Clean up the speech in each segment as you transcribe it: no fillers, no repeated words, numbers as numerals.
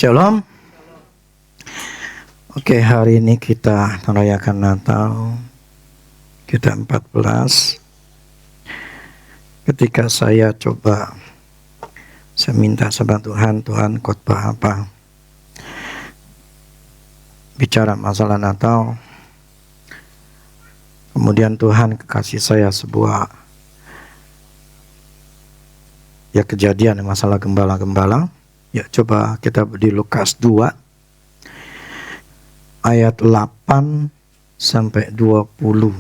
Shalom. Oke, hari ini kita merayakan Natal. Kita 14. Ketika saya minta sama Tuhan khotbah apa? Bicara masalah Natal. Kemudian Tuhan kasih saya sebuah kejadian masalah gembala-gembala. Ya, coba kita di Lukas 2 ayat 8 sampai 20.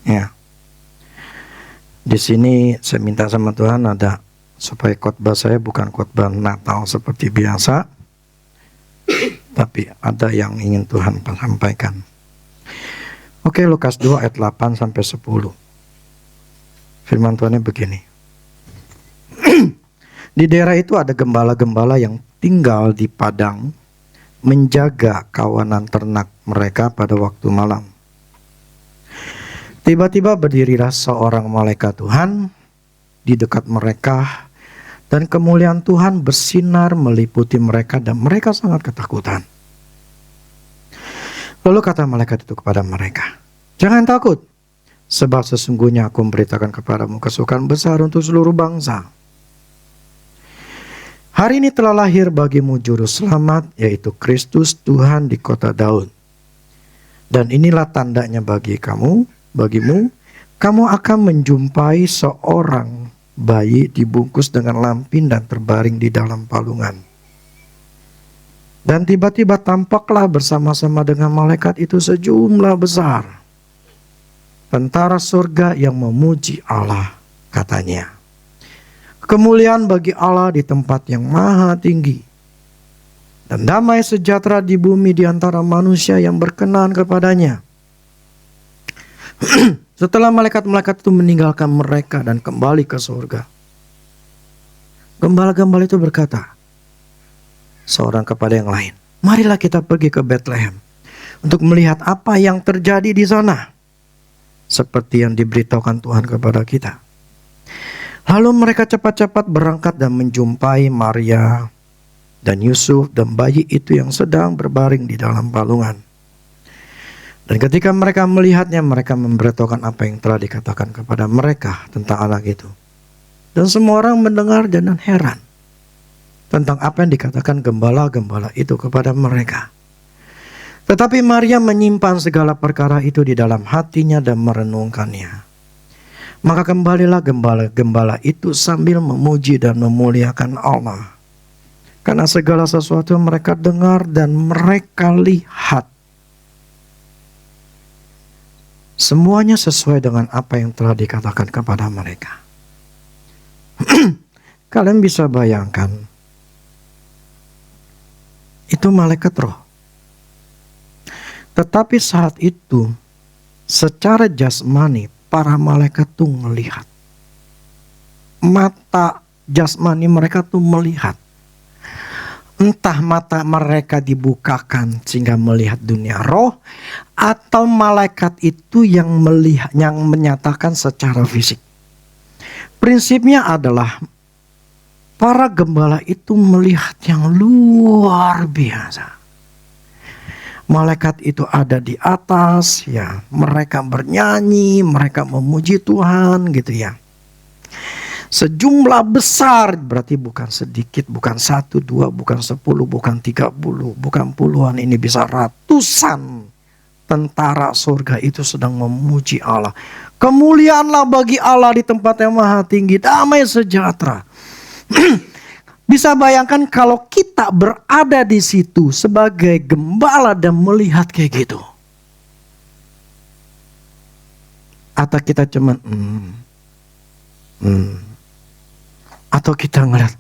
Ya. Di sini saya minta sama Tuhan ada supaya khotbah saya bukan khotbah Natal seperti biasa, tapi ada yang ingin Tuhan sampaikan. Oke, Lukas 2 ayat 8 sampai 10. Firman Tuhannya begini. Di daerah itu ada gembala-gembala yang tinggal di padang menjaga kawanan ternak mereka pada waktu malam. Tiba-tiba berdirilah seorang malaikat Tuhan di dekat mereka, dan kemuliaan Tuhan bersinar meliputi mereka dan mereka sangat ketakutan. Lalu kata malaikat itu kepada mereka, "Jangan takut, sebab sesungguhnya aku memberitakan kepadamu kesukaan besar untuk seluruh bangsa. Hari ini telah lahir bagimu juru selamat, yaitu Kristus Tuhan di kota Daud. Dan inilah tandanya bagimu, kamu akan menjumpai seorang bayi dibungkus dengan lampin dan terbaring di dalam palungan. Dan tiba-tiba tampaklah bersama-sama dengan malaikat itu sejumlah besar tentara surga yang memuji Allah," katanya. "Kemuliaan bagi Allah di tempat yang maha tinggi, dan damai sejahtera di bumi di antara manusia yang berkenan kepadanya." Setelah malaikat-malaikat itu meninggalkan mereka dan kembali ke surga, gembala-gembala itu berkata seorang kepada yang lain, "Marilah kita pergi ke Betlehem untuk melihat apa yang terjadi di sana, seperti yang diberitahukan Tuhan kepada kita." Lalu mereka cepat-cepat berangkat dan menjumpai Maria dan Yusuf dan bayi itu yang sedang berbaring di dalam palungan. Dan ketika mereka melihatnya, mereka memberitahukan apa yang telah dikatakan kepada mereka tentang anak itu. Dan semua orang mendengar dan heran tentang apa yang dikatakan gembala-gembala itu kepada mereka. Tetapi Maria menyimpan segala perkara itu di dalam hatinya dan merenungkannya. Maka kembalilah gembala-gembala itu sambil memuji dan memuliakan Allah, karena segala sesuatu yang mereka dengar dan mereka lihat, semuanya sesuai dengan apa yang telah dikatakan kepada mereka. Kalian bisa bayangkan, itu malaikat roh. Tetapi saat itu, secara jasmani, para malaikat tuh melihat. Mata jasmani mereka tuh melihat. Entah mata mereka dibukakan sehingga melihat dunia roh, atau malaikat itu yang melihat, yang menyatakan secara fisik. Prinsipnya adalah para gembala itu melihat yang luar biasa. Malaikat itu ada di atas, ya. Mereka bernyanyi, mereka memuji Tuhan, gitu ya. Sejumlah besar, berarti bukan sedikit, bukan 1, 2, bukan 10, bukan 30, bukan puluhan, ini bisa ratusan tentara surga itu sedang memuji Allah. Kemuliaanlah bagi Allah di tempat yang maha tinggi, damai sejahtera. Bisa bayangkan kalau kita berada di situ sebagai gembala dan melihat kayak gitu. Atau kita cuman atau kita ngeliat,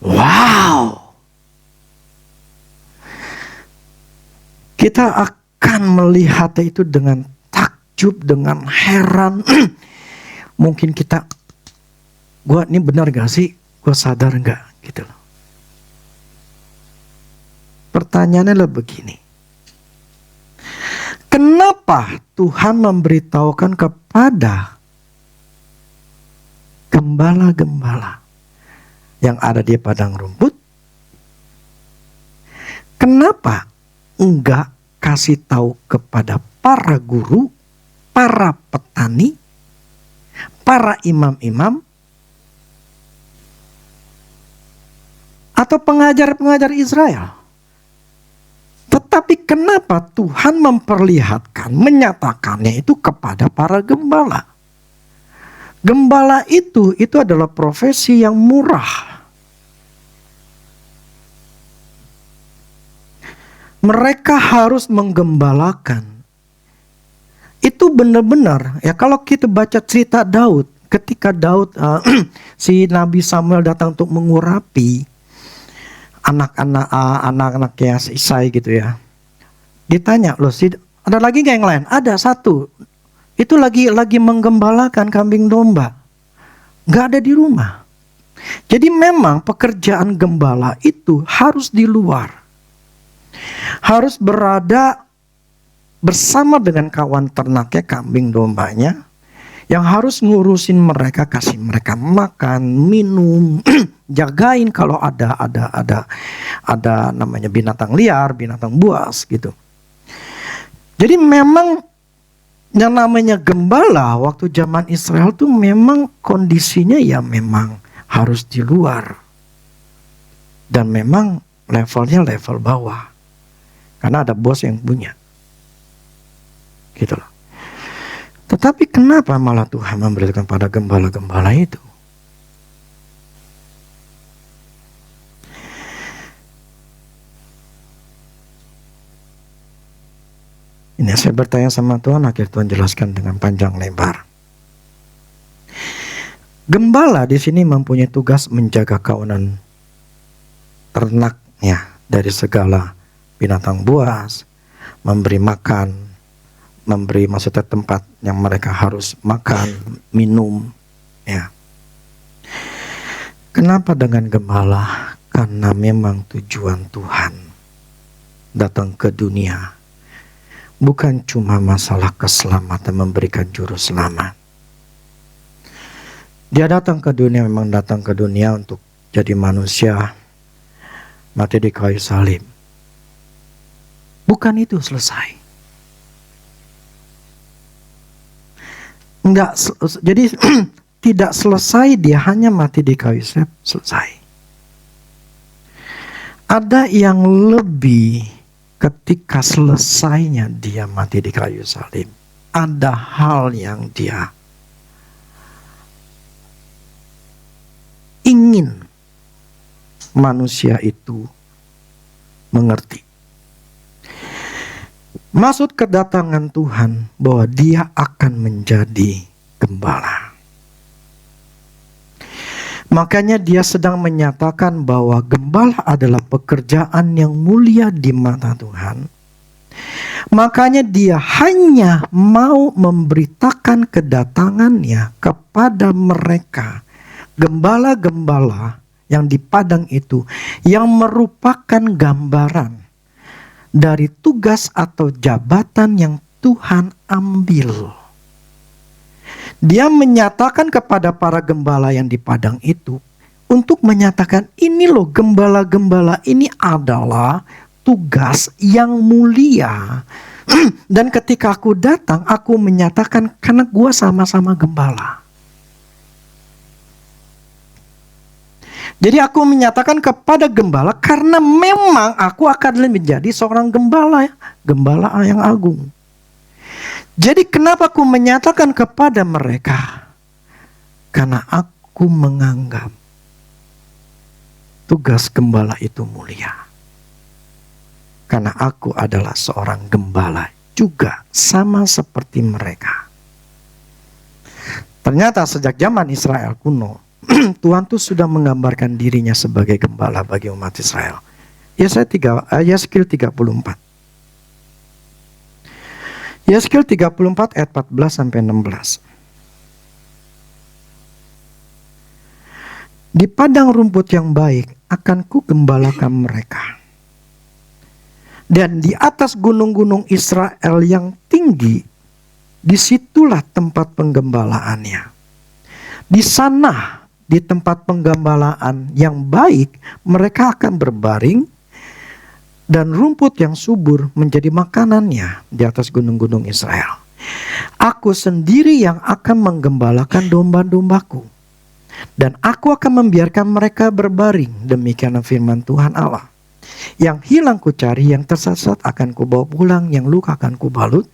wow. Kita akan melihat itu dengan takjub, dengan heran. Mungkin kita, gua ini benar gak sih? Gua sadar gak? Gitu loh. Pertanyaannya adalah begini. Kenapa Tuhan memberitahukan kepada gembala-gembala yang ada di padang rumput, kenapa enggak kasih tahu kepada para guru, para petani, para imam-imam, atau pengajar-pengajar Israel? Tetapi kenapa Tuhan memperlihatkan, menyatakannya itu kepada para gembala? Gembala itu adalah profesi yang murah. Mereka harus menggembalakan. Itu benar-benar, ya kalau kita baca cerita Daud, ketika Daud, si Nabi Samuel datang untuk mengurapi anak-anaknya Isai gitu ya. Ditanya, loh, ada lagi gak yang lain? Ada satu. Itu lagi menggembalakan kambing domba. Gak ada di rumah. Jadi memang pekerjaan gembala itu harus di luar. Harus berada bersama dengan kawan ternaknya, kambing dombanya, yang harus ngurusin mereka, kasih mereka makan, minum, jagain kalau ada namanya binatang liar, binatang buas gitu. Jadi memang yang namanya gembala waktu zaman Israel tuh memang kondisinya ya memang harus di luar. Dan memang levelnya level bawah. Karena ada bos yang punya. Gitu loh. Tetapi kenapa malah Tuhan memberikan pada gembala-gembala itu? Ini saya bertanya sama Tuhan, akhirnya Tuhan jelaskan dengan panjang lebar. Gembala di sini mempunyai tugas menjaga kawanan ternaknya dari segala binatang buas, memberi makan, memberi maksudnya tempat yang mereka harus makan, minum, ya. Kenapa dengan gembala? Karena memang tujuan Tuhan datang ke dunia bukan cuma masalah keselamatan, memberikan juru selamat. Dia datang ke dunia, memang datang ke dunia untuk jadi manusia, mati di kayu salib. Bukan itu selesai. Jadi tidak selesai dia hanya mati di kayu salib, selesai. Ada yang lebih. Ketika selesainya dia mati di kayu salib, ada hal yang dia ingin manusia itu mengerti. Maksud kedatangan Tuhan bahwa dia akan menjadi gembala. Makanya dia sedang menyatakan bahwa gembala adalah pekerjaan yang mulia di mata Tuhan. Makanya dia hanya mau memberitakan kedatangannya kepada mereka, gembala-gembala yang di padang itu, yang merupakan gambaran dari tugas atau jabatan yang Tuhan ambil. Dia menyatakan kepada para gembala yang di padang itu untuk menyatakan, ini loh gembala-gembala ini adalah tugas yang mulia. Dan ketika aku datang, aku menyatakan karena gue sama-sama gembala. Jadi aku menyatakan kepada gembala karena memang aku akan menjadi seorang gembala yang agung. Jadi kenapa aku menyatakan kepada mereka? Karena aku menganggap tugas gembala itu mulia. Karena aku adalah seorang gembala juga sama seperti mereka. Ternyata sejak zaman Israel kuno, Tuhan tuh sudah menggambarkan dirinya sebagai gembala bagi umat Israel. Yeskil 34. Yeskil 34 ayat 14 sampai 16. Di padang rumput yang baik akan ku gembalakan mereka. Dan di atas gunung-gunung Israel yang tinggi, disitulah tempat penggembalaannya. Di sana, di tempat penggembalaan yang baik, mereka akan berbaring dan rumput yang subur menjadi makanannya di atas gunung-gunung Israel. Aku sendiri yang akan menggembalakan domba-dombaku, dan aku akan membiarkan mereka berbaring. Demikian firman Tuhan Allah. Yang hilang ku cari, yang tersesat akan ku bawa pulang, yang luka akan ku balut,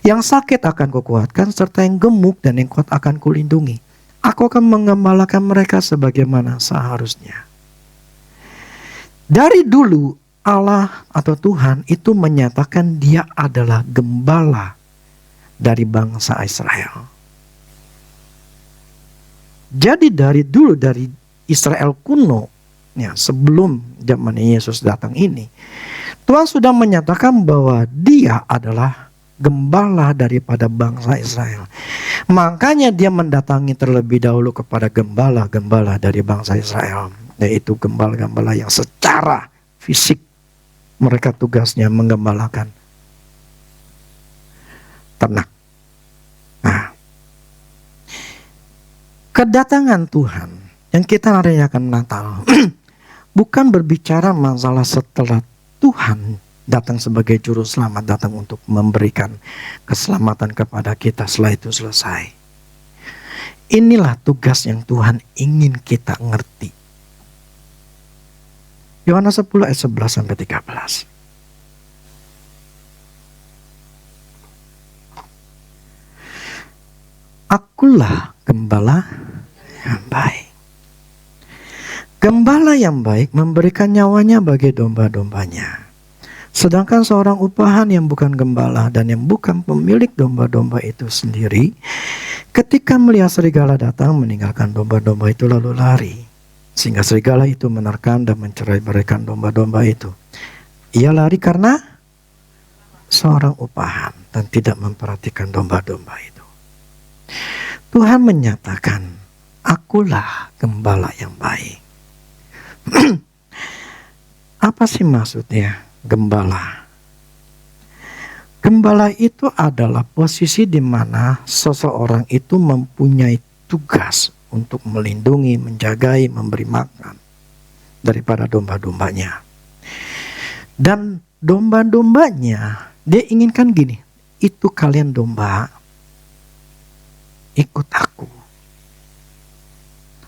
yang sakit akan ku kuatkan, serta yang gemuk dan yang kuat akan ku lindungi. Aku akan menggembalakan mereka sebagaimana seharusnya. Dari dulu Allah atau Tuhan itu menyatakan Dia adalah gembala dari bangsa Israel. Jadi dari dulu, dari Israel kuno, ya, sebelum zaman Yesus datang ini, Tuhan sudah menyatakan bahwa Dia adalah gembala daripada bangsa Israel. Makanya Dia mendatangi terlebih dahulu kepada gembala-gembala dari bangsa Israel, yaitu gembala-gembala yang secara fisik mereka tugasnya menggembalakan ternak. Nah, kedatangan Tuhan yang kita rayakan Natal bukan berbicara masalah setelah Tuhan datang sebagai juru selamat, datang untuk memberikan keselamatan kepada kita setelah itu selesai. Inilah tugas yang Tuhan ingin kita ngerti. Yohanes 10 ayat 11 sampai 13. Akulah gembala yang baik. Gembala yang baik memberikan nyawanya bagi domba-dombanya. Sedangkan seorang upahan yang bukan gembala dan yang bukan pemilik domba-domba itu sendiri, ketika melihat serigala datang, meninggalkan domba-domba itu lalu lari. Sehingga serigala itu menerkam dan mencerai-beraikan domba-domba itu. Ia lari karena seorang upahan dan tidak memperhatikan domba-domba itu. Tuhan menyatakan, akulah gembala yang baik. Apa sih maksudnya gembala? Gembala itu adalah posisi di mana seseorang itu mempunyai tugas untuk melindungi, menjagai, memberi makan daripada domba-dombanya. Dan domba-dombanya, dia inginkan gini, itu kalian domba, ikut aku.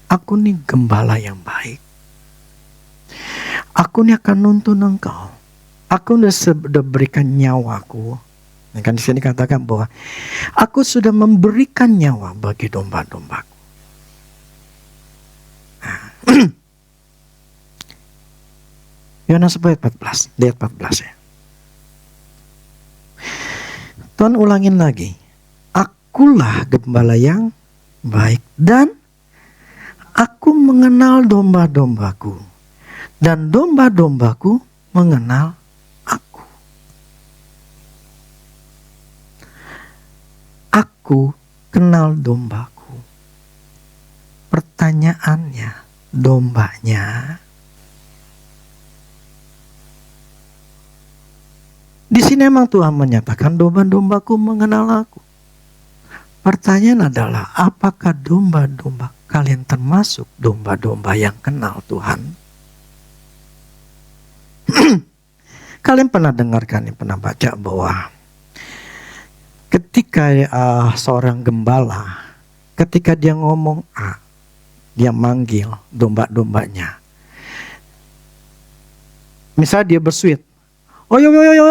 Aku nih gembala yang baik. Aku nih akan nuntun engkau. Aku sudah berikan nyawaku. Kan di sini katakan bahwa aku sudah memberikan nyawa bagi domba-dombaku. Yohanes 14, lihat 14 ya. Tuhan ulangin lagi. Akulah gembala yang baik dan aku mengenal domba-dombaku dan domba-dombaku mengenal aku. Aku kenal dombaku. Pertanyaannya, dombanya. Di sini memang Tuhan menyatakan domba-dombaku mengenal aku. Pertanyaan adalah, apakah domba-domba kalian termasuk domba-domba yang kenal Tuhan? Kalian pernah dengarkan, pernah baca bahwa ketika seorang gembala, ketika dia ngomong A, dia manggil domba-dombanya. Misalnya dia bersuit, oh yo yo yo yo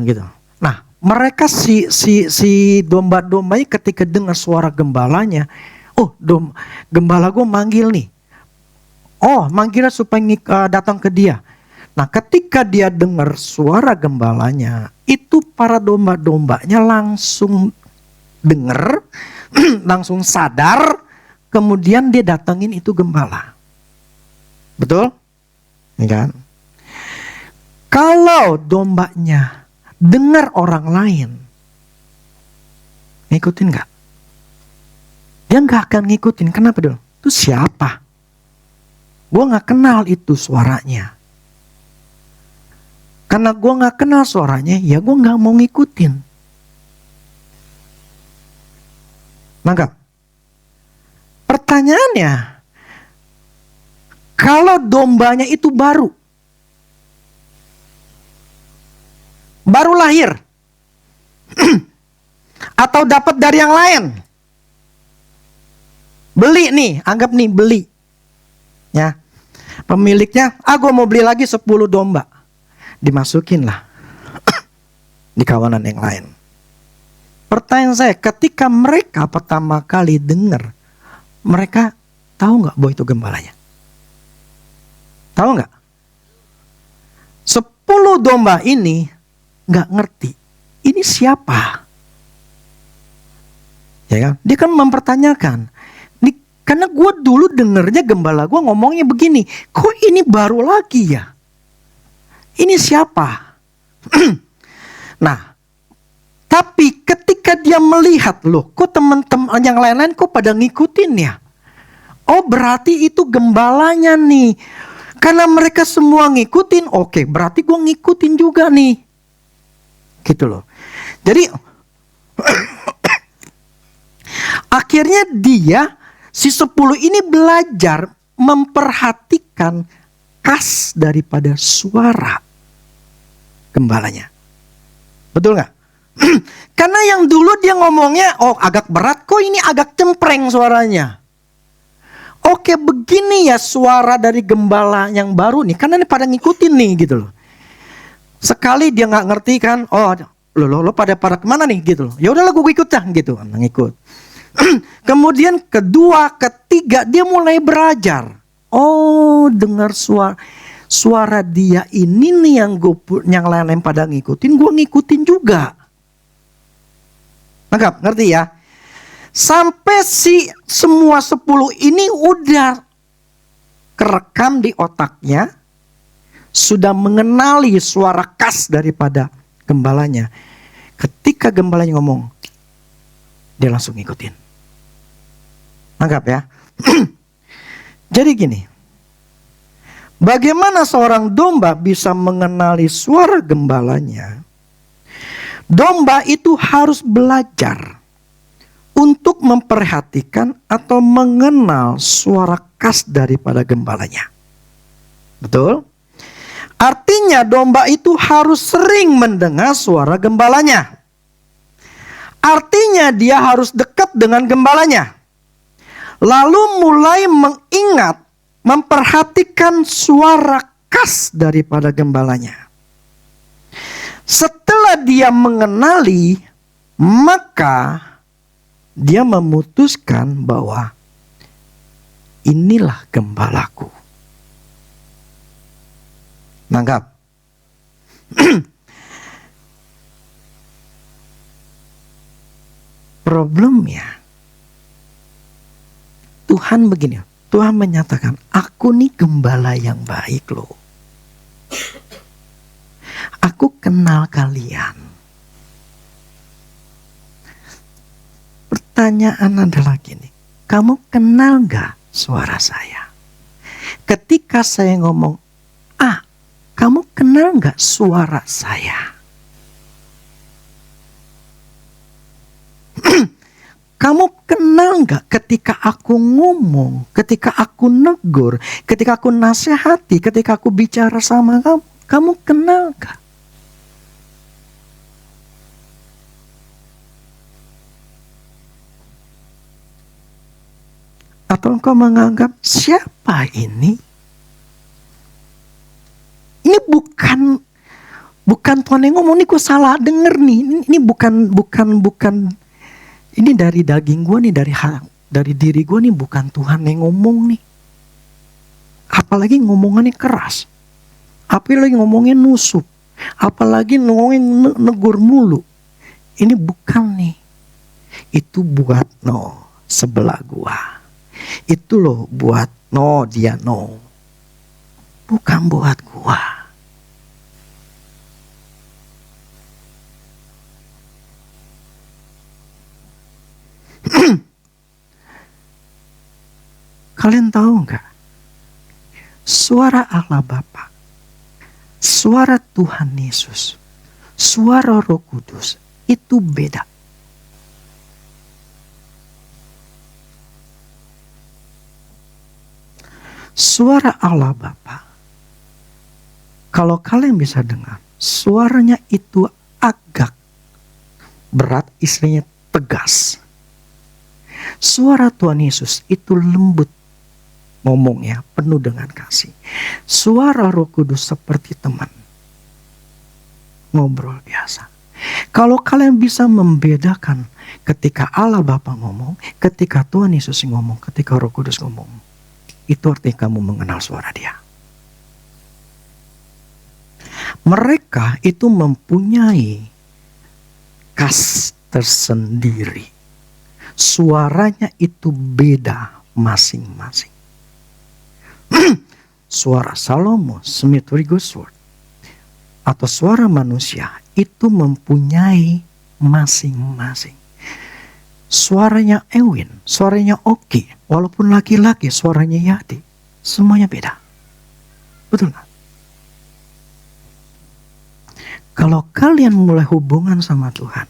gitu. Nah, mereka si domba-dombanya ketika dengar suara gembalanya, oh gembala gue manggil nih. Oh, manggilnya supaya datang ke dia. Nah, ketika dia dengar suara gembalanya, itu para domba-dombanya langsung dengar, langsung sadar, kemudian dia datangin itu gembala. Betul? Ya kan? Kalau dombanya dengar orang lain, ngikutin gak? Dia gak akan ngikutin. Kenapa dong? Itu siapa? Gue gak kenal itu suaranya. Karena gue gak kenal suaranya, ya gue gak mau ngikutin. Nangkap? Pertanyaannya, kalau dombanya itu baru lahir, atau dapat dari yang lain, beli nih, anggap nih beli, ya, pemiliknya, gue mau beli lagi 10 domba, dimasukin lah di kawanan yang lain. Pertanyaan saya, ketika mereka pertama kali dengar, mereka tahu nggak bahwa itu gembalanya? Tahu nggak? 10 domba ini nggak ngerti, ini siapa? Ya kan? Dia kan mempertanyakan, nih, karena gue dulu dengernya gembala gue ngomongnya begini, kok ini baru lagi ya? Ini siapa? Nah, tapi ketika dia melihat, loh, kok teman-teman yang lain-lain kok pada ngikutin ya? Oh, berarti itu gembalanya nih. Karena mereka semua ngikutin, oke, berarti gue ngikutin juga nih. Gitu loh. Jadi, akhirnya si 10 ini belajar memperhatikan khas daripada suara gembalanya. Betul nggak? Karena yang dulu dia ngomongnya, oh agak berat, kok ini agak cempreng suaranya. Oke, begini ya suara dari gembala yang baru nih, karena ini pada ngikutin nih gitu loh. Sekali dia nggak ngerti kan, oh lo pada kemana nih gitu loh. Ya udahlah gue ikut dah gitu, ngikut. Kemudian kedua, ketiga dia mulai belajar. Oh, dengar suara dia ini nih yang lain-lain pada ngikutin, gue ngikutin juga. Ngerti ya? Sampai semua 10 ini udah kerekam di otaknya, sudah mengenali suara khas daripada gembalanya. Ketika gembalanya ngomong, dia langsung ngikutin. Nangkap ya? Jadi gini, bagaimana seorang domba bisa mengenali suara gembalanya? Domba itu harus belajar untuk memperhatikan atau mengenal suara khas daripada gembalanya. Betul? Artinya domba itu harus sering mendengar suara gembalanya. Artinya dia harus dekat dengan gembalanya. Lalu mulai mengingat, memperhatikan suara khas daripada gembalanya. Setelah dia mengenali, maka dia memutuskan bahwa inilah gembalaku. Nangkap? Problemnya, Tuhan begini, Tuhan menyatakan, aku nih gembala yang baik loh. Aku kenal kalian. Pertanyaan adalah gini, kamu kenal gak suara saya? Ketika saya ngomong, kamu kenal gak suara saya? Kamu kenal gak ketika aku ngomong, ketika aku negur, ketika aku nasihati, ketika aku bicara sama kamu? Kamu kenal gak? Atau engkau menganggap siapa ini? Ini bukan Tuhan yang ngomong, ini gue salah denger nih. Ini bukan. Ini dari daging gue nih, dari diri gue nih, bukan Tuhan yang ngomong nih. Apalagi ngomongannya keras. Apalagi ngomongnya nusuk. Apalagi ngomongin negur mulu. Ini bukan nih. Itu buat sebelah gua. Itu loh buat dia bukan buat gua. Kalian tahu nggak? Suara Allah Bapa, suara Tuhan Yesus, suara Roh Kudus itu beda. Suara Allah Bapa, kalau kalian bisa dengar, suaranya itu agak berat, istilahnya tegas. Suara Tuhan Yesus itu lembut ngomongnya, penuh dengan kasih. Suara Roh Kudus seperti teman, ngobrol biasa. Kalau kalian bisa membedakan ketika Allah Bapa ngomong, ketika Tuhan Yesus ngomong, ketika Roh Kudus ngomong, itu artinya kamu mengenal suara Dia. Mereka itu mempunyai khas tersendiri. Suaranya itu beda masing-masing. Suara Salomo, Smith Wigglesworth, atau suara manusia itu mempunyai masing-masing. Suaranya Ewin, suaranya Oki, walaupun laki-laki suaranya Yati, semuanya beda. Betul nggak? Kalau kalian mulai hubungan sama Tuhan,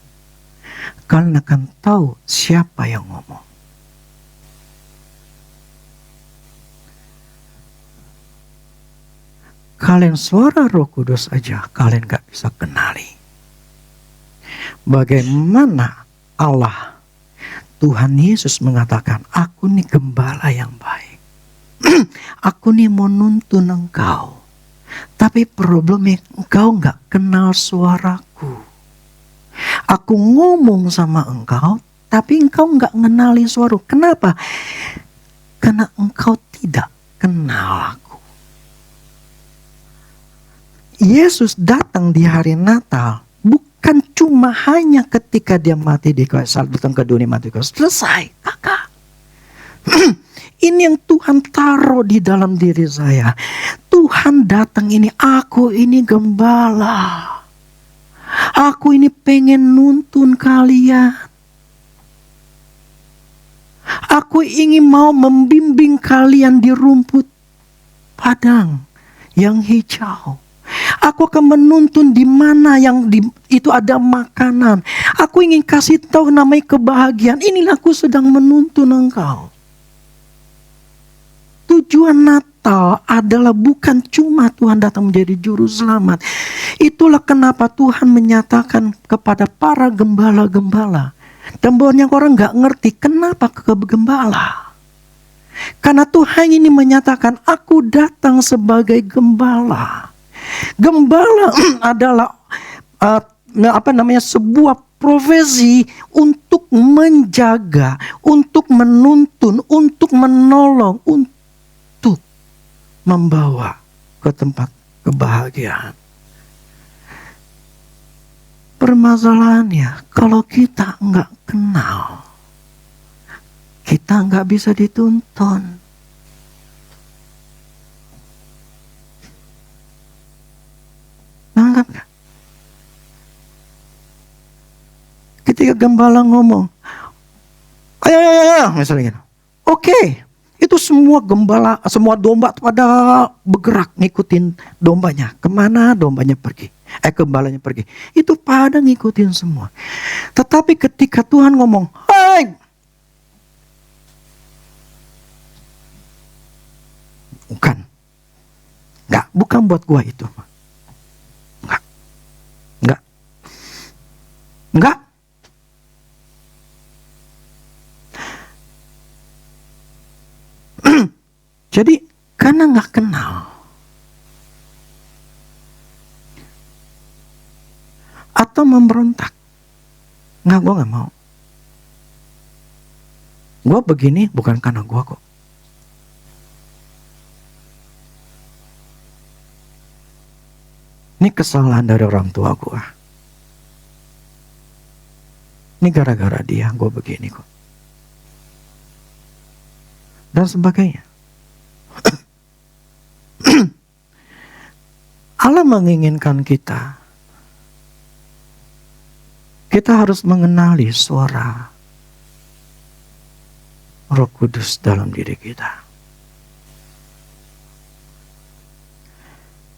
kalian akan tahu siapa yang ngomong. Kalian suara Roh Kudus aja kalian gak bisa kenali. Bagaimana Allah, Tuhan Yesus mengatakan, aku nih gembala yang baik. Aku nih mau nuntun engkau. Tapi problemnya engkau gak kenal suaraku. Aku ngomong sama engkau, tapi engkau gak ngenali suaraku. Kenapa? Karena engkau tidak kenal aku. Yesus datang di hari Natal bukan cuma hanya ketika dia mati di kayu salib, datang ke dunia mati di kayu salib. Selesai, kakak. Ini yang Tuhan taruh di dalam diri saya. Tuhan datang ini, aku ini gembala. Aku ini pengen nuntun kalian. Aku ingin mau membimbing kalian di rumput padang yang hijau. Aku akan menuntun di mana yang itu ada makanan. Aku ingin kasih tahu namanya kebahagiaan. Inilah aku sedang menuntun engkau. Tujuan Natal adalah bukan cuma Tuhan datang menjadi juru selamat. Itulah kenapa Tuhan menyatakan kepada para gembala-gembala. Dan banyak orang gak ngerti kenapa ke gembala. Karena Tuhan ini menyatakan, aku datang sebagai gembala. Gembala adalah sebuah profesi untuk menjaga, untuk menuntun, untuk menolong, untuk membawa ke tempat kebahagiaan. Permasalahannya, kalau kita nggak kenal, kita nggak bisa dituntun. Nangkap gak? Ketika gembala ngomong, ayo, misalnya gitu. Oke, itu semua gembala, semua domba pada bergerak ngikutin dombanya. Kemana dombanya pergi? Gembalanya pergi. Itu pada ngikutin semua. Tetapi ketika Tuhan ngomong, hai, bukan buat gua itu. Enggak. Jadi karena nggak kenal atau memberontak, gue nggak mau. Gue begini bukan karena gue kok. Ini kesalahan dari orang tua gue. Ini gara-gara dia gue begini kok. Dan sebagainya. Allah menginginkan kita harus mengenali suara Roh Kudus dalam diri kita.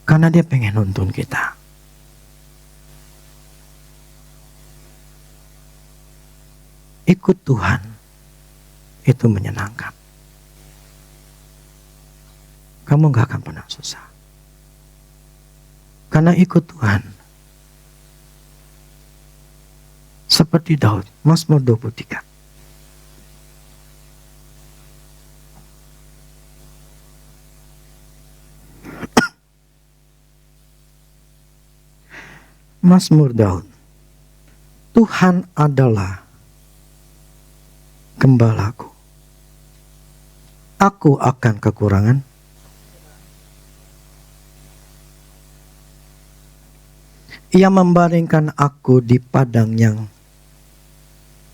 Karena dia pengen nuntun kita. Ikut Tuhan itu menyenangkan. kamu gak akan pernah susah. Karena ikut Tuhan. Seperti Daud, Mazmur 23. Mazmur Daud. Tuhan adalah gembalaku. Aku akan kekurangan. Ia membaringkan aku di padang yang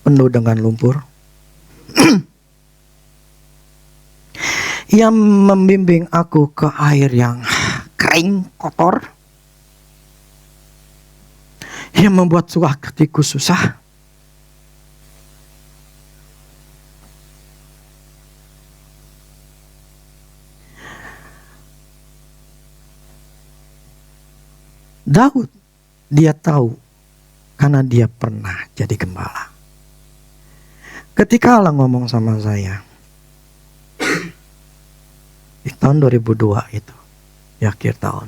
penuh dengan lumpur. Ia membimbing aku ke air yang kering, kotor. Ia membuat hatiku susah. Daud, dia tahu karena dia pernah jadi gembala. Ketika Allah ngomong sama saya di tahun 2002 itu, di akhir tahun,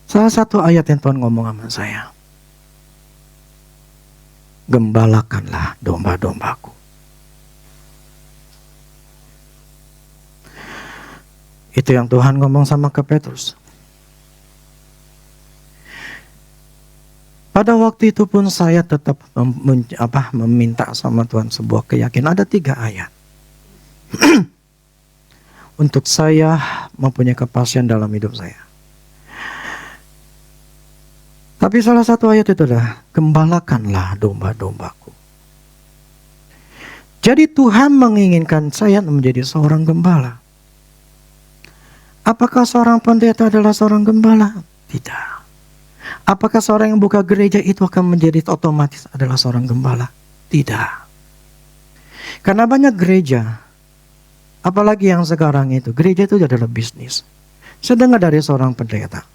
salah satu ayat yang Tuhan ngomong sama saya, gembalakanlah domba-dombaku. Itu yang Tuhan ngomong sama ke Petrus. Pada waktu itu pun saya tetap meminta sama Tuhan sebuah keyakinan. Ada 3 ayat. Untuk saya mempunyai kepastian dalam hidup saya. Tapi salah satu ayat itu adalah, gembalakanlah domba-dombaku. Jadi Tuhan menginginkan saya menjadi seorang gembala. Apakah seorang pendeta adalah seorang gembala? Tidak. Apakah seorang yang buka gereja itu akan menjadi otomatis adalah seorang gembala? Tidak. Karena banyak gereja, apalagi yang sekarang itu, gereja itu adalah bisnis. Saya dengar dari seorang pendeta,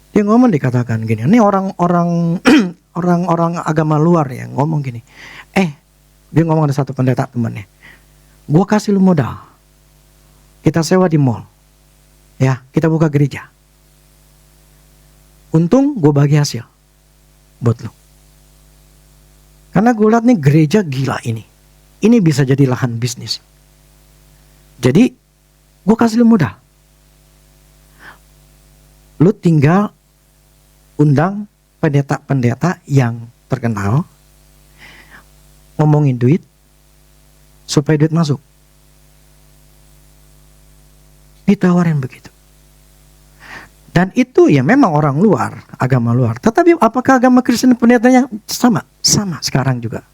dia ngomong dikatakan gini, ini orang-orang orang-orang agama luar yang ngomong gini, dia ngomong ada satu pendeta temannya, gua kasih lu modal, kita sewa di mall, ya kita buka gereja. Untung gue bagi hasil buat lo. Karena gue lihat nih gereja gila ini. Ini bisa jadi lahan bisnis. Jadi gue kasih lo modal. Lo tinggal undang pendeta-pendeta yang terkenal. Ngomongin duit. Supaya duit masuk. Ditawarin begitu. Dan itu ya memang orang luar, agama luar. Tetapi apakah agama Kristen pendetanya sama? Sama sekarang juga.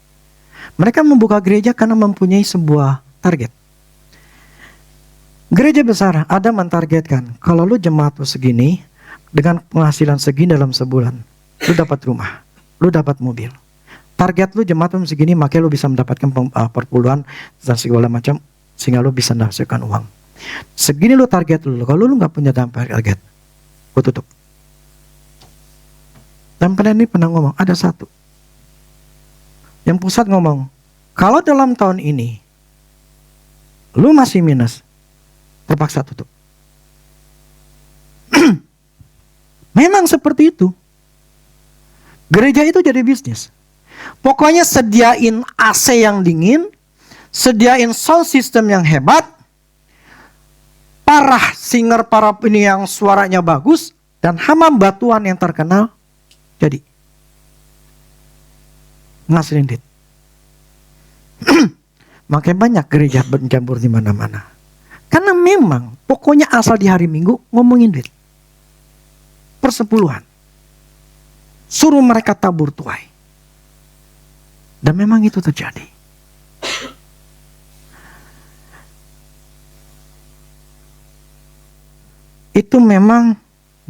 Mereka membuka gereja karena mempunyai sebuah target. Gereja besar ada mentargetkan, kalau lu jemaat lu segini, dengan penghasilan segini dalam sebulan, lu dapat rumah, lu dapat mobil. Target lu jemaat lu segini, makanya lu bisa mendapatkan perpuluhan dan segala macam, sehingga lu bisa menghasilkan uang. Segini lu target lu, kalau lu nggak punya target, gue tutup. Dan pada ini pernah ngomong, ada satu yang pusat ngomong, kalau dalam tahun ini lu masih minus, terpaksa tutup. Memang seperti itu. Gereja itu jadi bisnis. Pokoknya sediain AC yang dingin, sediain sound system yang hebat, parah singer para ini yang suaranya bagus, dan Hamam Batuan yang terkenal, jadi ngasilin duit. Makanya banyak gereja berjamur di mana-mana. Karena memang pokoknya asal di hari Minggu ngomongin duit. Persepuluhan. Suruh mereka tabur tuai. Dan memang itu terjadi. Itu memang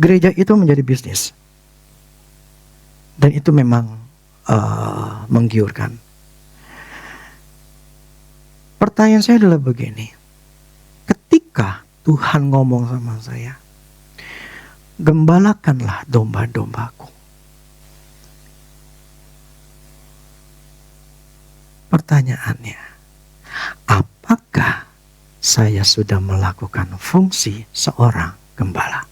gereja itu menjadi bisnis. Dan itu memang menggiurkan. Pertanyaan saya adalah begini. Ketika Tuhan ngomong sama saya, gembalakanlah domba-dombaku. Pertanyaannya, apakah saya sudah melakukan fungsi seorang gembala.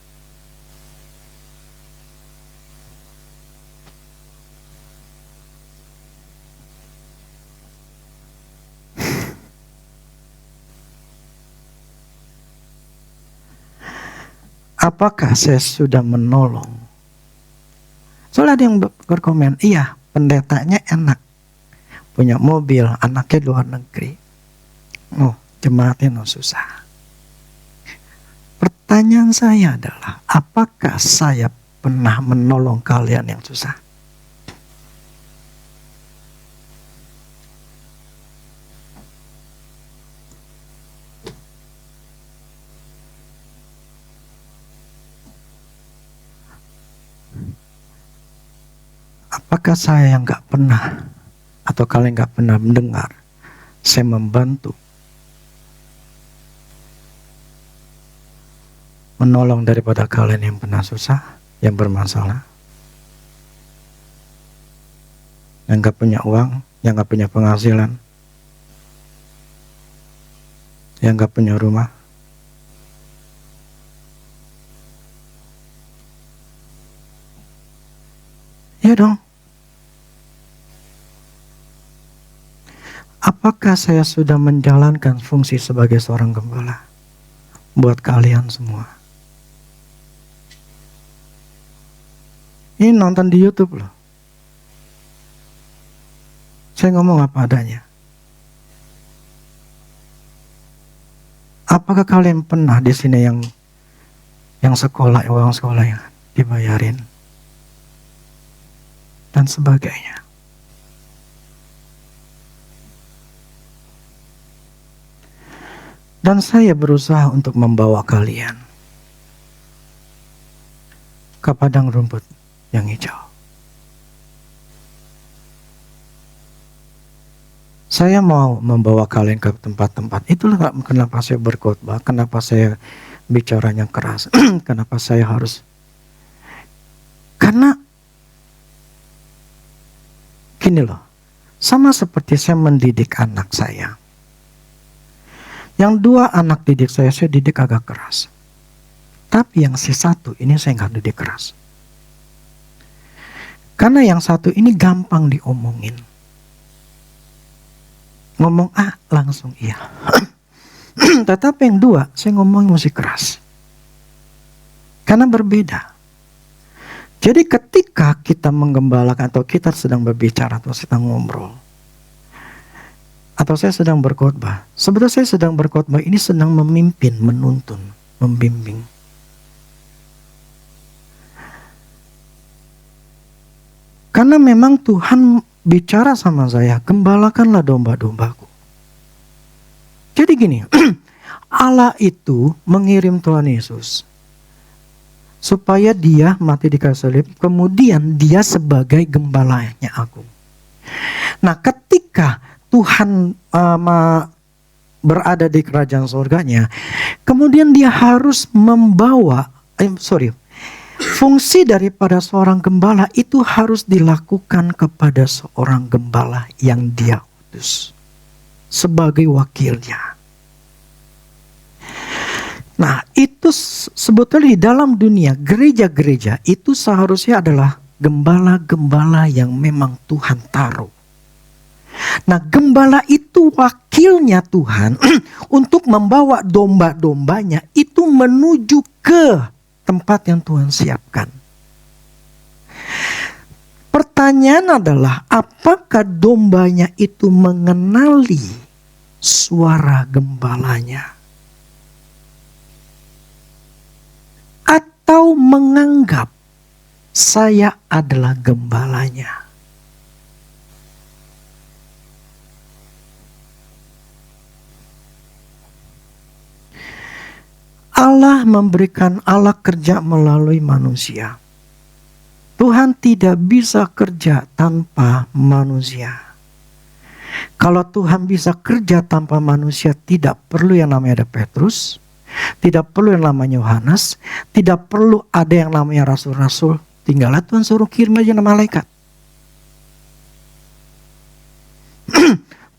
Apakah saya sudah menolong? Soalnya ada yang berkomen, iya pendetanya enak, punya mobil, anaknya luar negeri. Oh, jemaatnya susah. Pertanyaan saya adalah, apakah saya pernah menolong kalian yang susah? Apakah saya yang gak pernah, atau kalian gak pernah mendengar, saya membantu, menolong daripada kalian yang pernah susah, yang bermasalah, yang gak punya uang, yang gak punya penghasilan, yang gak punya rumah? Ya dong. Apakah saya sudah menjalankan fungsi sebagai seorang gembala buat kalian semua? Ini nonton di YouTube loh. Saya ngomong apa adanya. Apakah kalian pernah di sini yang sekolah, orang sekolah yang dibayarin dan sebagainya? Dan saya berusaha untuk membawa kalian ke padang rumput yang hijau. Saya mau membawa kalian ke tempat-tempat. Itulah kenapa saya berkhotbah, kenapa saya bicaranya keras, kenapa saya harus. Karena gini loh, sama seperti saya mendidik anak saya. Yang dua anak didik saya didik agak keras. Tapi yang si satu ini saya nggak didik keras. Karena yang satu ini gampang diomongin. Ngomong A langsung iya. Tetapi yang dua saya ngomong mesti keras. Karena berbeda. Jadi ketika kita menggembalakan atau kita sedang berbicara atau sedang ngobrol, atau saya sedang berkhotbah, sebetulnya saya sedang berkhotbah ini sedang memimpin, menuntun, membimbing. Karena memang Tuhan bicara sama saya, gembalakanlah domba-dombaku. Jadi gini, Allah itu mengirim Tuhan Yesus supaya dia mati di kayu salib, kemudian dia sebagai gembalanya aku. Nah, ketika Tuhan berada di kerajaan surganya, kemudian dia harus membawa, fungsi daripada seorang gembala itu harus dilakukan kepada seorang gembala yang dia utus sebagai wakilnya. Nah, itu sebetulnya di dalam dunia gereja-gereja itu seharusnya adalah gembala-gembala yang memang Tuhan taruh. Nah, gembala itu wakilnya Tuhan untuk membawa domba-dombanya itu menuju ke tempat yang Tuhan siapkan. Pertanyaan adalah, apakah dombanya itu mengenali suara gembalanya? Atau menganggap saya adalah gembalanya? Allah memberikan, Allah kerja melalui manusia. Tuhan tidak bisa kerja tanpa manusia. Kalau Tuhan bisa kerja tanpa manusia, tidak perlu yang namanya ada Petrus, tidak perlu yang namanya Yohanes, tidak perlu ada yang namanya rasul-rasul. Tinggallah Tuhan suruh kirim aja malaikat.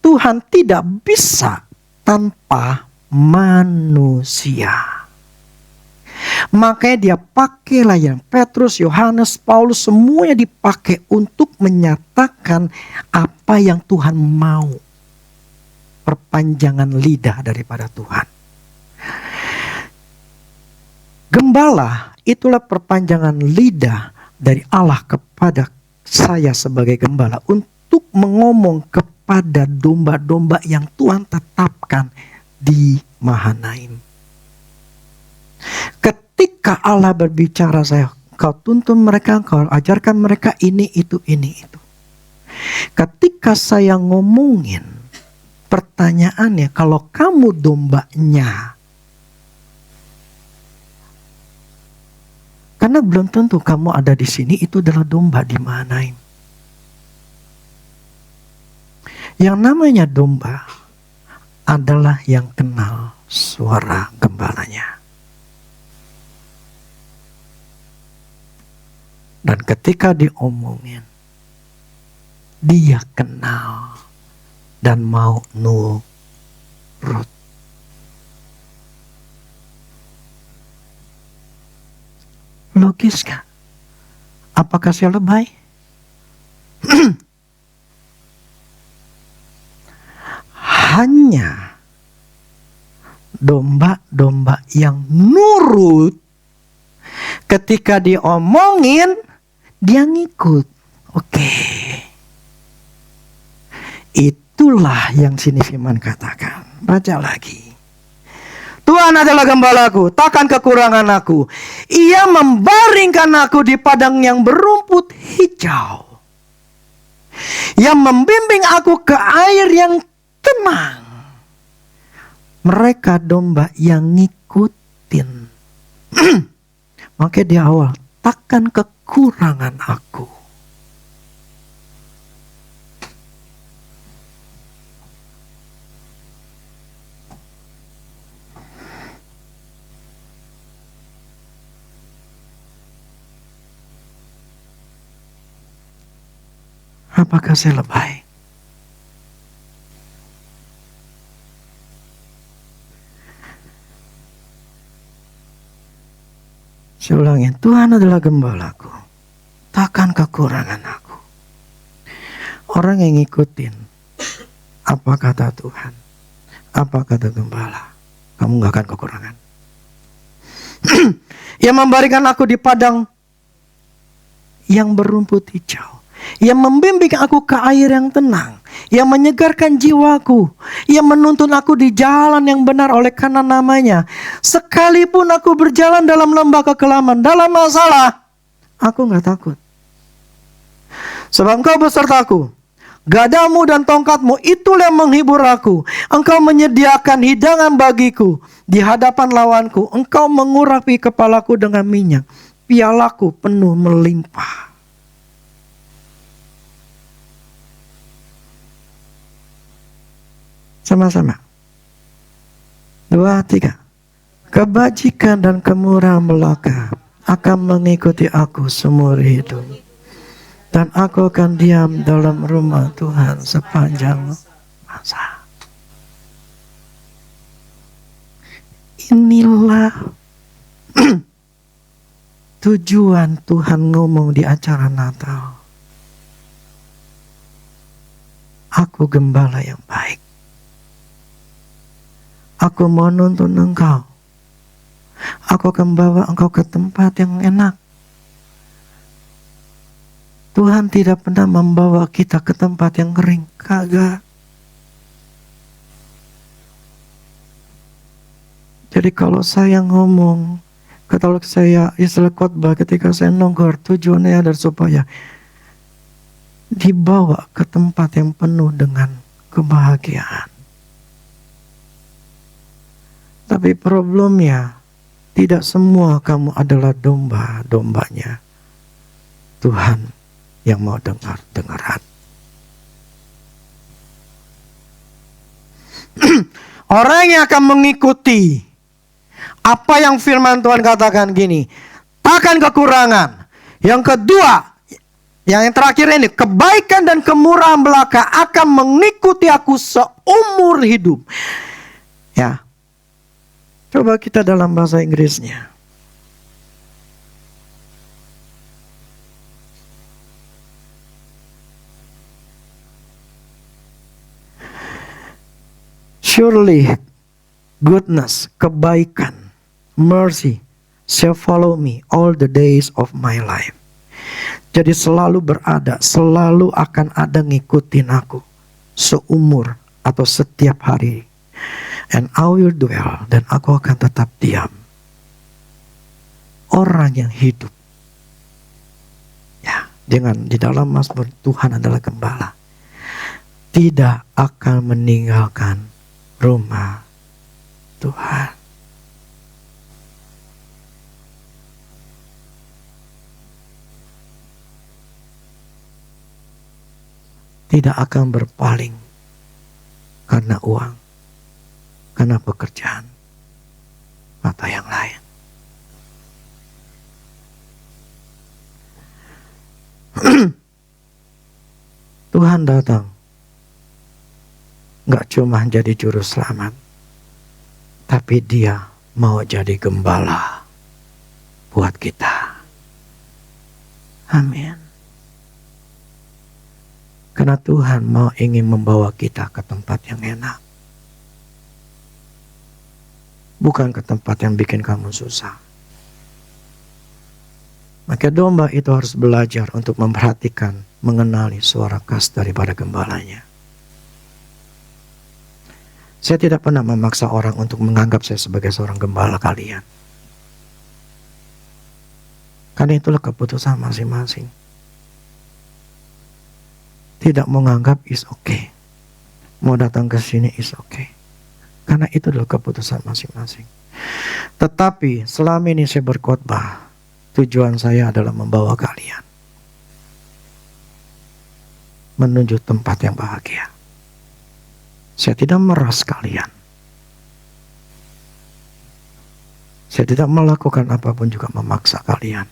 Tuhan tidak bisa tanpa manusia. Makanya dia pakailah yang Petrus, Yohanes, Paulus, semuanya dipakai untuk menyatakan apa yang Tuhan mau. Perpanjangan lidah daripada Tuhan. Gembala itulah perpanjangan lidah dari Allah kepada saya sebagai gembala untuk mengomong kepada domba-domba yang Tuhan tetapkan di Mahanaim. Ketika Allah berbicara, kau tuntun mereka, kau ajarkan mereka ini, itu. Ketika saya ngomongin, pertanyaannya, kalau kamu dombanya, karena belum tentu kamu ada di sini, itu adalah domba di Mahanaim. Yang namanya domba adalah yang kenal suara gembalanya. Dan ketika diomongin, dia kenal dan mau nurut. Logis kan? Apakah saya lebay? Hanya domba-domba yang nurut, ketika diomongin, dia ngikut. Oke. Itulah yang sini firman katakan. Baca lagi. Tuhan adalah gembalaku, takkan kekurangan aku. Ia membaringkan aku di padang yang berumput hijau. Ia membimbing aku ke air yang tenang. Mereka domba yang ngikutin. Makanya di awal, takkan kekurangan aku. Apakah saya lebay? Saya ulangi, Tuhan adalah gembalaku, takkan kekurangan aku. Orang yang ngikutin apa kata Tuhan, apa kata gembala, kamu gak akan kekurangan. Ia membaringkan aku di padang yang berumput hijau. Ia membimbing aku ke air yang tenang. Ia menyegarkan jiwaku. Ia menuntun aku di jalan yang benar oleh karena namanya. Sekalipun aku berjalan dalam lembah kekelaman, dalam masalah, aku gak takut. Sebab Engkau besertaku. Gadamu dan tongkatmu itulah yang menghibur aku. Engkau menyediakan hidangan bagiku di hadapan lawanku. Engkau mengurapi kepalaku dengan minyak. Pialaku penuh melimpah. Sama-sama. 2, 3. Kebajikan dan kemurahan belaka akan mengikuti aku seumur hidup. Dan aku akan diam dalam rumah Tuhan sepanjang masa. Inilah tujuan Tuhan ngomong di acara Natal. Aku gembala yang baik. Aku mau nuntun engkau. Aku akan bawa engkau ke tempat yang enak. Tuhan tidak pernah membawa kita ke tempat yang kering. Kagak. Jadi kalau saya ngomong, kalau saya istilah khotbah, ketika saya nongkrong, tujuannya adalah supaya dibawa ke tempat yang penuh dengan kebahagiaan. Tapi problemnya, tidak semua kamu adalah domba-dombanya Tuhan yang mau dengar-dengaran. Orang yang akan mengikuti apa yang firman Tuhan katakan gini, takkan kekurangan. Yang kedua, yang terakhir ini, kebaikan dan kemurahan belaka akan mengikuti aku seumur hidup. Ya. Coba kita dalam bahasa Inggrisnya. Surely goodness, kebaikan, mercy shall follow me all the days of my life. Jadi selalu berada, selalu akan ada ngikutin aku seumur atau setiap hari. And I will dwell, dan aku akan tetap diam. Orang yang hidup, ya, dengan di dalam Mazmur, Tuhan adalah gembala, tidak akan meninggalkan rumah Tuhan. Tidak akan berpaling karena uang, karena pekerjaan, atau yang lain. Tuhan datang gak cuma jadi juru selamat, tapi Dia mau jadi gembala buat kita. Amin. Karena Tuhan mau ingin membawa kita ke tempat yang enak, bukan ke tempat yang bikin kamu susah. Maka domba itu harus belajar untuk memperhatikan, mengenali suara khas daripada gembalanya. Saya tidak pernah memaksa orang untuk menganggap saya sebagai seorang gembala kalian. Karena itulah keputusan masing-masing. Tidak mau menganggap is okay. Mau datang ke sini is okay. Karena itu adalah keputusan masing-masing. Tetapi selama ini saya berkhotbah, tujuan saya adalah membawa kalian menuju tempat yang bahagia. Saya tidak meras kalian. Saya tidak melakukan apapun juga memaksa kalian.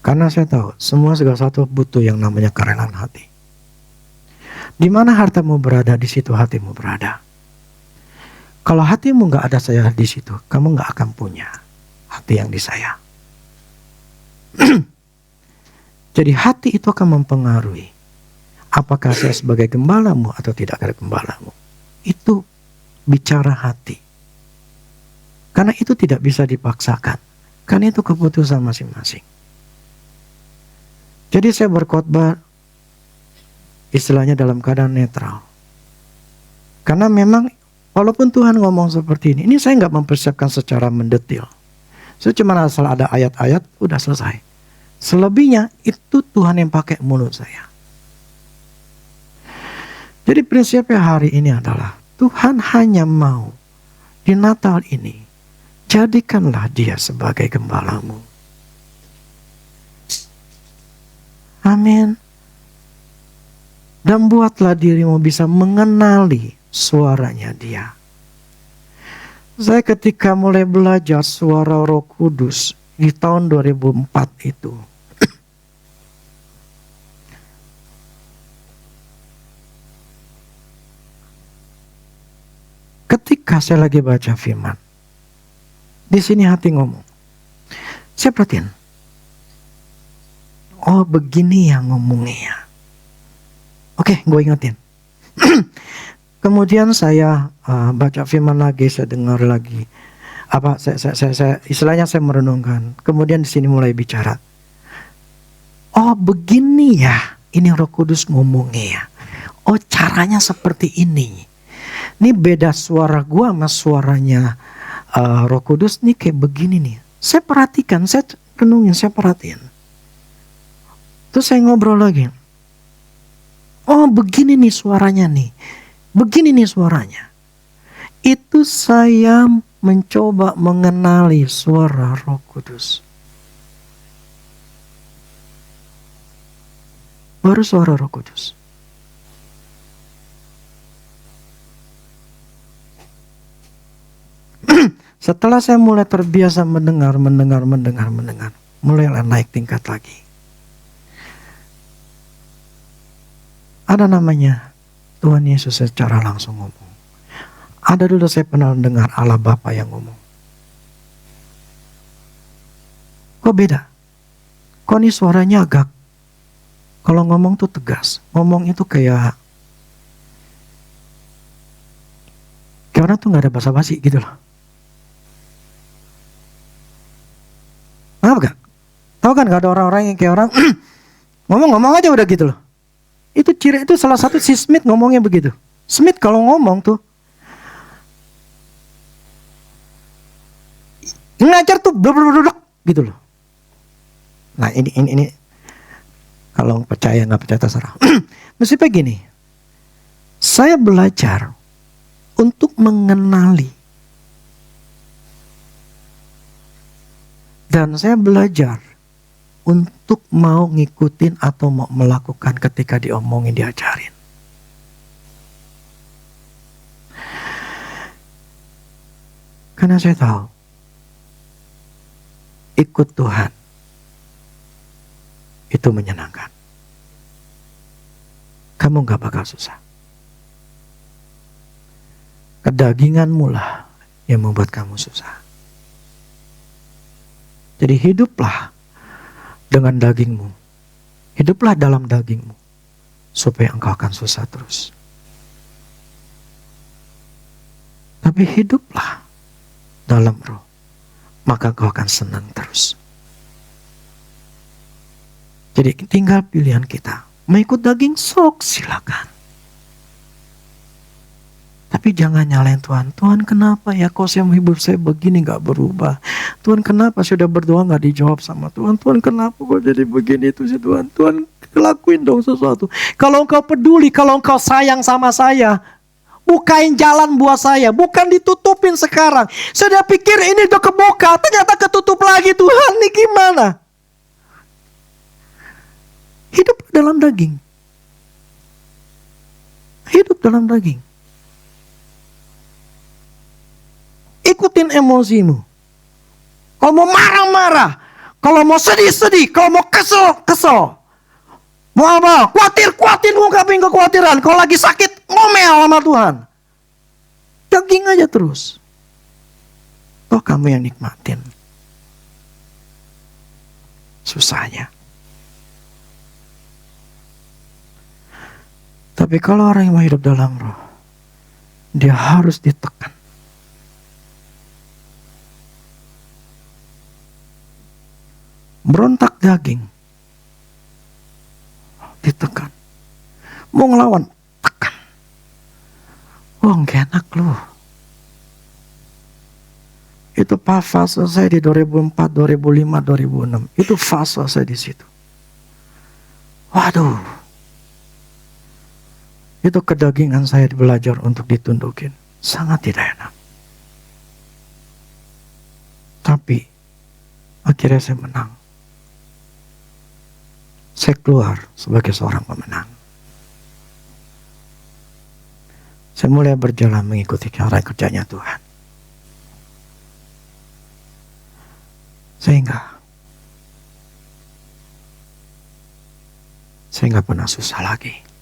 Karena saya tahu semua segala sesuatu butuh yang namanya kerelaan hati. Di mana hartamu berada, di situ hatimu berada. Kalau hatimu nggak ada saya di situ, kamu nggak akan punya hati yang di saya. Jadi hati itu akan mempengaruhi apakah saya sebagai gembalamu atau tidak ada gembalamu. Itu bicara hati. Karena itu tidak bisa dipaksakan. Karena itu keputusan masing-masing. Jadi saya berkhotbah istilahnya dalam keadaan netral. Karena memang walaupun Tuhan ngomong seperti ini saya nggak mempersiapkan secara mendetil. Saya cuma asal ada ayat-ayat, udah selesai. Selebihnya itu Tuhan yang pakai mulut saya. Jadi prinsipnya hari ini adalah Tuhan hanya mau di Natal ini jadikanlah Dia sebagai gembalamu. Amin. Dan buatlah dirimu bisa mengenali suaranya Dia. Saya ketika mulai belajar suara Roh Kudus di tahun 2004 itu, ketika saya lagi baca firman, di sini hati ngomong, saya perhatiin. Oh begini yang ngomongnya. Oke, gue ingetin. Kemudian saya baca firman lagi, saya dengar lagi. Saya istilahnya saya merenungkan. Kemudian di sini mulai bicara. Oh begini ya, ini Roh Kudus ngomongnya ya. Oh caranya seperti ini. Ini beda suara gue sama suaranya Roh Kudus nih kayak begini nih. Saya perhatikan, saya renungin, saya perhatiin. Terus saya ngobrol lagi. Oh begini nih suaranya nih. Begini nih suaranya. Itu saya mencoba mengenali suara Roh Kudus. Baru suara Roh Kudus. Setelah saya mulai terbiasa mendengar. Mulailah naik tingkat lagi. Ada namanya Tuhan Yesus secara langsung ngomong. Ada dulu saya pernah dengar Allah Bapa yang ngomong. Kok beda? Kok nih suaranya agak, kalau ngomong tuh tegas. Ngomong itu kayak orang tuh gak ada basa-basi gitu loh. Kenapa gak? Tahu kan gak ada orang-orang yang kayak orang ngomong-ngomong aja udah gitu loh. Itu ciri, itu salah satu si Smith ngomongnya begitu. Smith kalau ngomong tuh ngajar tuh blok gitu loh. Nah ini kalau percaya nggak percaya terserah. Meskipun gini, saya belajar untuk mengenali dan saya belajar untuk mau ngikutin atau mau melakukan ketika diomongin, diajarin. Karena saya tahu ikut Tuhan itu menyenangkan. Kamu gak bakal susah. Kedaginganmu lah yang membuat kamu susah. Jadi hiduplah dengan dagingmu. Hiduplah dalam dagingmu. Supaya engkau akan susah terus. Tapi hiduplah dalam roh. Maka engkau akan senang terus. Jadi tinggal pilihan kita. Mau ikut daging, sok silakan. Tapi jangan nyalain Tuhan. Tuhan kenapa ya kok hidup saya begini gak berubah? Tuhan kenapa sudah berdoa gak dijawab sama Tuhan? Tuhan kenapa kok jadi begini itu sih Tuhan? Tuhan lakuin dong sesuatu. Kalau engkau peduli, kalau engkau sayang sama saya, bukain jalan buat saya. Bukan ditutupin sekarang. Saya pikir ini udah kebuka, ternyata ketutup lagi. Tuhan nih gimana? Hidup dalam daging. Hidup dalam daging. Ikutin emosimu. Kalau mau marah-marah. Kalau mau sedih-sedih. Kalau mau kesel. Mau apa? Khawatir, ngungkapin kekhawatiran. Kalau lagi sakit, ngomel sama Tuhan. Daging aja terus. Toh kamu yang nikmatin susahnya. Tapi kalau orang yang mau hidup dalam roh, dia harus ditekan. Berontak daging, ditekan. Mau ngelawan, tekan. Oh gak enak loh. Itu fase saya di 2004, 2005, 2006. Itu fase saya di situ. Waduh. Itu kedagingan saya belajar untuk ditundukin. Sangat tidak enak. Tapi akhirnya saya menang. Saya keluar sebagai seorang pemenang. Saya mulai berjalan mengikuti cara kerjanya Tuhan. Sehingga saya nggak pernah susah lagi.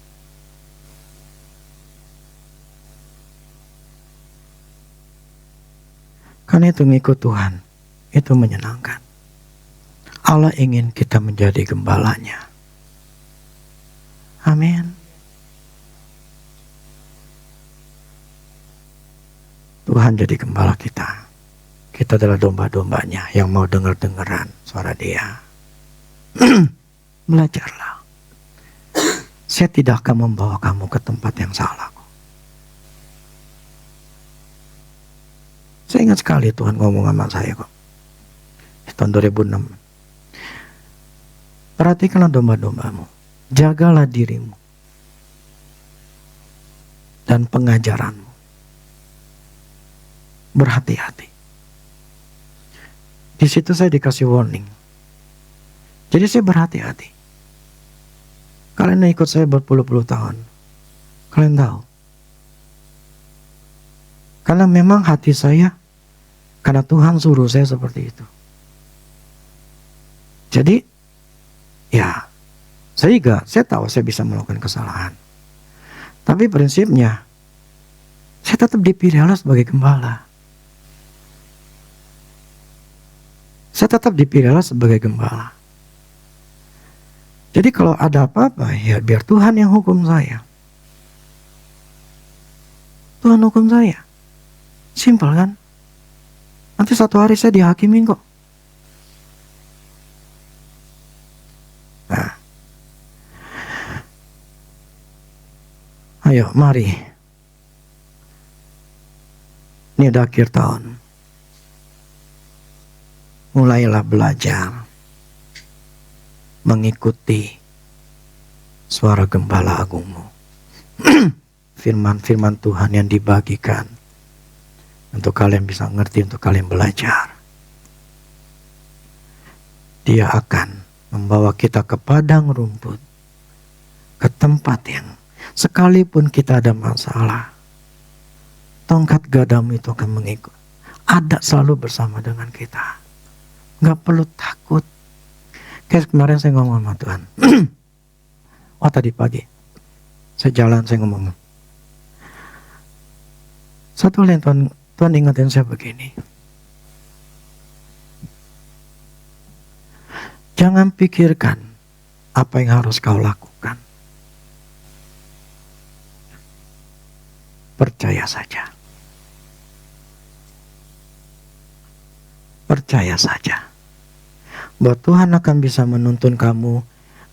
Karena itu ngikut Tuhan, itu menyenangkan. Allah ingin kita menjadi gembalanya. Amin. Tuhan jadi gembala kita. Kita adalah domba-dombanya yang mau dengar-dengaran suara Dia. Belajarlah. Saya tidak akan membawa kamu ke tempat yang salah. Saya ingat sekali Tuhan ngomong sama saya kok. Di tahun 2006. Perhatikanlah domba-dombamu. Jagalah dirimu. Dan pengajaranmu. Berhati-hati. Di situ saya dikasih warning. Jadi saya berhati-hati. Kalian yang ikut saya berpuluh-puluh tahun. Kalian tahu. Karena memang hati saya, karena Tuhan suruh saya seperti itu. Jadi, ya, saya tahu saya bisa melakukan kesalahan. Tapi prinsipnya, Saya tetap dipelihara sebagai gembala. Saya tetap dipelihara sebagai gembala. Jadi kalau ada apa-apa, ya biar Tuhan yang hukum saya. Tuhan hukum saya. Simpel kan? Nanti satu hari saya dihakimin kok. Nah. Ayo, mari. Ini udah akhir tahun. Mulailah belajar mengikuti suara gembala agungmu. Firman-firman Tuhan yang dibagikan untuk kalian bisa ngerti, untuk kalian belajar. Dia akan membawa kita ke padang rumput, ke tempat yang sekalipun kita ada masalah, tongkat gadamu itu akan mengikut. Ada selalu bersama dengan kita. Gak perlu takut. Kayak kemarin saya ngomong sama Tuhan. Tadi pagi saya jalan, saya ngomong. Satu hal yang Tuhan ingetin saya begini. Jangan pikirkan apa yang harus kau lakukan. Percaya saja. Percaya saja. Bahwa Tuhan akan bisa menuntun kamu.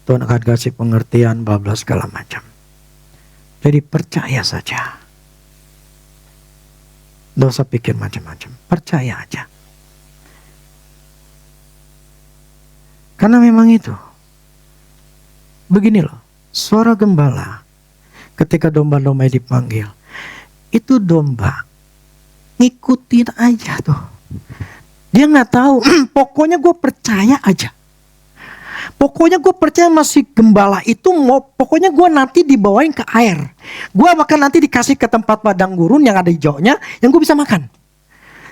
Tuhan akan kasih pengertian, bla bla segala macam. Jadi percaya saja. Tidak usah pikir macam-macam. Percaya aja. Karena memang itu. Begini loh. Suara gembala. Ketika domba-domba dipanggil. Itu domba. Ngikutin aja tuh. Dia gak tahu. Pokoknya gue percaya aja. Pokoknya gue percaya masih gembala itu mau. Pokoknya gue nanti dibawain ke air. Gue bakal nanti dikasih ke tempat padang gurun yang ada hijaunya. Yang gue bisa makan.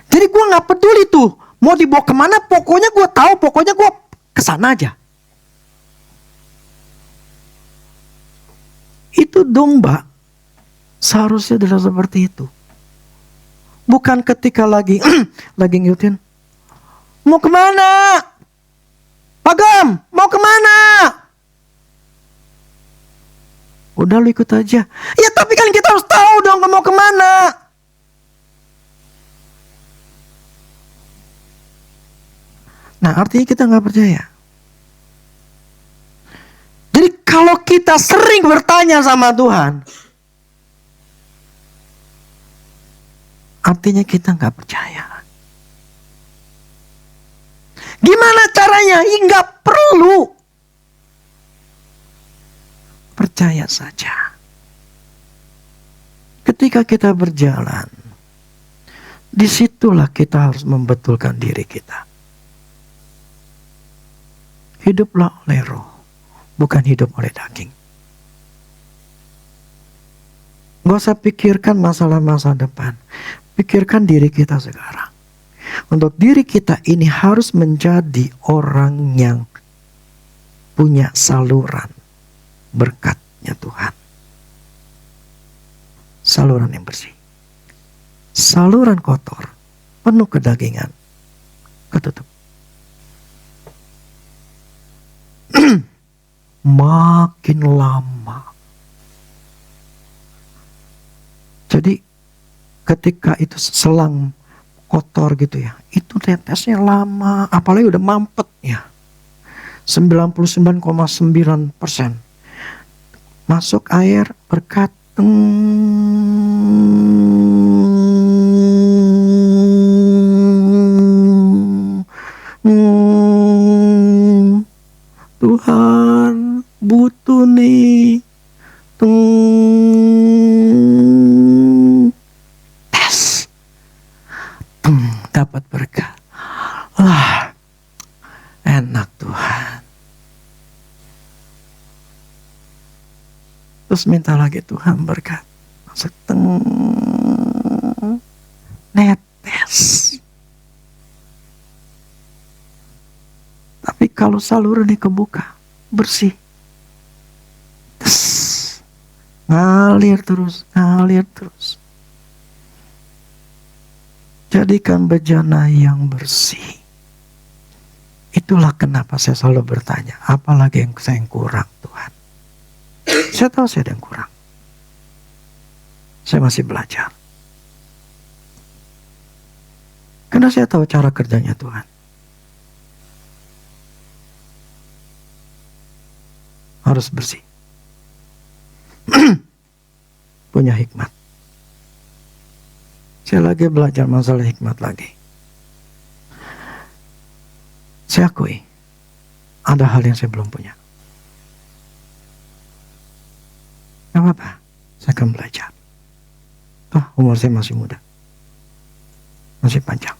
Jadi gue gak peduli tuh. Mau dibawa kemana. Pokoknya gue tahu. Pokoknya gue kesana aja. Itu domba. Seharusnya adalah seperti itu. Bukan ketika lagi ngikutin. Mau kemana? Pagam, mau kemana? Udah lu ikut aja. Ya tapi kan kita harus tahu dong mau kemana. Nah artinya kita gak percaya. Jadi kalau kita sering bertanya sama Tuhan, artinya kita gak percaya. Gimana caranya? Nggak perlu. Percaya saja. Ketika kita berjalan, disitulah kita harus membetulkan diri kita. Hiduplah oleh roh, bukan hidup oleh daging. Gak usah pikirkan masalah-masa depan. Pikirkan diri kita sekarang. Untuk diri kita ini harus menjadi orang yang punya saluran berkatnya Tuhan. Saluran yang bersih. Saluran kotor, penuh kedagingan, ketutup. Makin lama. Jadi ketika itu selang kotor gitu ya, itu tetesnya lama, apalagi udah mampet ya, 99,9%. Masuk air berkat, Tuhan butuh nih, dapat berkat. Wah, enak Tuhan. Terus minta lagi Tuhan berkat. Seteng, netes. Tapi kalau salurannya kebuka, bersih. Ngalir terus, ngalir terus. jadikan bejana yang bersih. Itulah kenapa saya selalu bertanya, apalagi yang saya yang kurang Tuhan. Saya tahu saya ada yang kurang. Saya masih belajar. Karena saya tahu cara kerjanya Tuhan. Harus bersih. Punya hikmat. Saya lagi belajar masalah hikmat lagi. Saya akui, ada hal yang saya belum punya. Gak apa-apa, saya akan belajar. Umur saya masih muda. Masih panjang.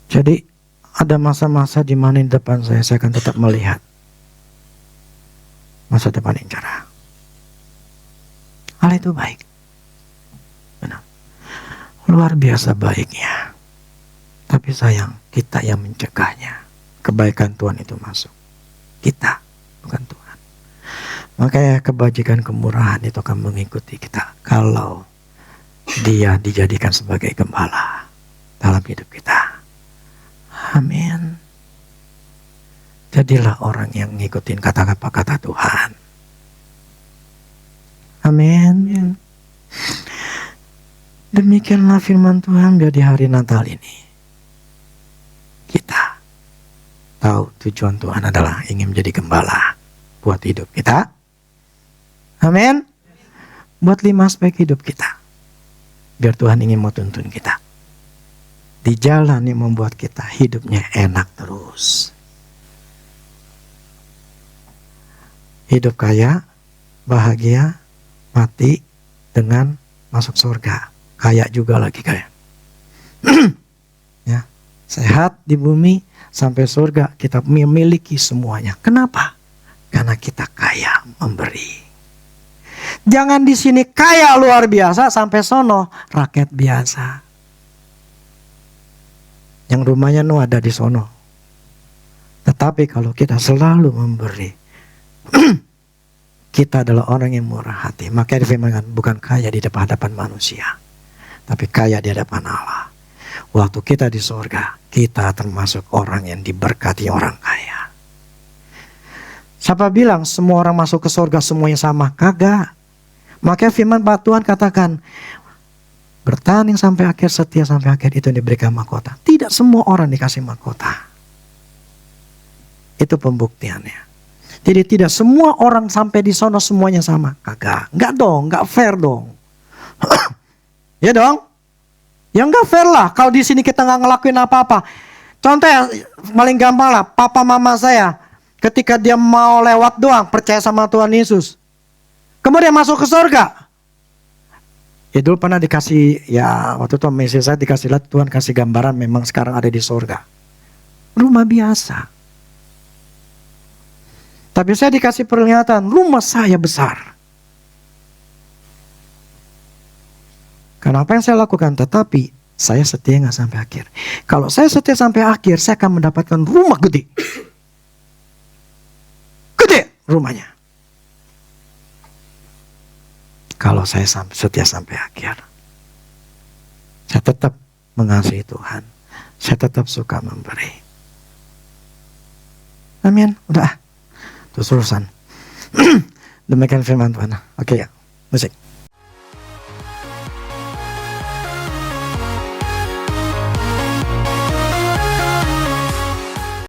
Jadi, ada masa-masa di mana di depan saya akan tetap melihat masa depan yang cerah. Hal itu baik. Benar. Luar biasa baiknya. Tapi sayang, kita yang mencegahnya. Kebaikan Tuhan itu masuk. Kita, bukan Tuhan. Makanya kebajikan kemurahan itu akan mengikuti kita. Kalau Dia dijadikan sebagai gembala dalam hidup kita. Amin. Jadilah orang yang ngikutin kata-kata Tuhan. Amin. Demikianlah firman Tuhan biar di hari Natal ini kita tahu tujuan Tuhan adalah ingin menjadi gembala buat hidup kita. Amin. Buat 5 aspek hidup kita. Biar Tuhan ingin mau tuntun kita. Di jalan yang membuat kita hidupnya enak terus. Hidup kaya, bahagia, mati dengan masuk surga. Kaya juga lagi kaya. Ya. Sehat di bumi sampai surga kita memiliki semuanya. Kenapa? Karena kita kaya memberi. Jangan di sini kaya luar biasa sampai sono rakyat biasa. Yang rumahnya ada di sono. Tetapi kalau kita selalu memberi, kita adalah orang yang murah hati. Makanya difirmankan bukan kaya di hadapan manusia, tapi kaya di hadapan Allah. Waktu kita di surga, kita termasuk orang yang diberkati orang kaya. Siapa bilang semua orang masuk ke surga semuanya sama? Kagak. Makanya firman Tuhan katakan, bertanding sampai akhir, setia sampai akhir, itu yang diberikan mahkota. Tidak semua orang dikasih mahkota. Itu pembuktiannya. Jadi tidak semua orang sampai di sono semuanya sama. Kagak. Enggak dong, enggak fair dong. Ya dong? Ya enggak fair lah kalau di sini kita enggak ngelakuin apa-apa. Contoh ya, paling gampang lah, papa mama saya ketika dia mau lewat doang percaya sama Tuhan Yesus. Kemudian masuk ke surga. Ya dulu pernah dikasih, ya waktu itu message saya dikasih lihat, Tuhan kasih gambaran memang sekarang ada di surga. Rumah biasa. Tapi saya dikasih perlihatan, rumah saya besar. Karena apa yang saya lakukan, tetapi saya setia nggak sampai akhir. Kalau saya setia sampai akhir, saya akan mendapatkan rumah gede. Gede rumahnya. Kalau saya setia sampai akhir, saya tetap mengasihi Tuhan. Saya tetap suka memberi. Amin. Udah. Terus urusan. Demikian firman Tuhan. Oke ya. Musik.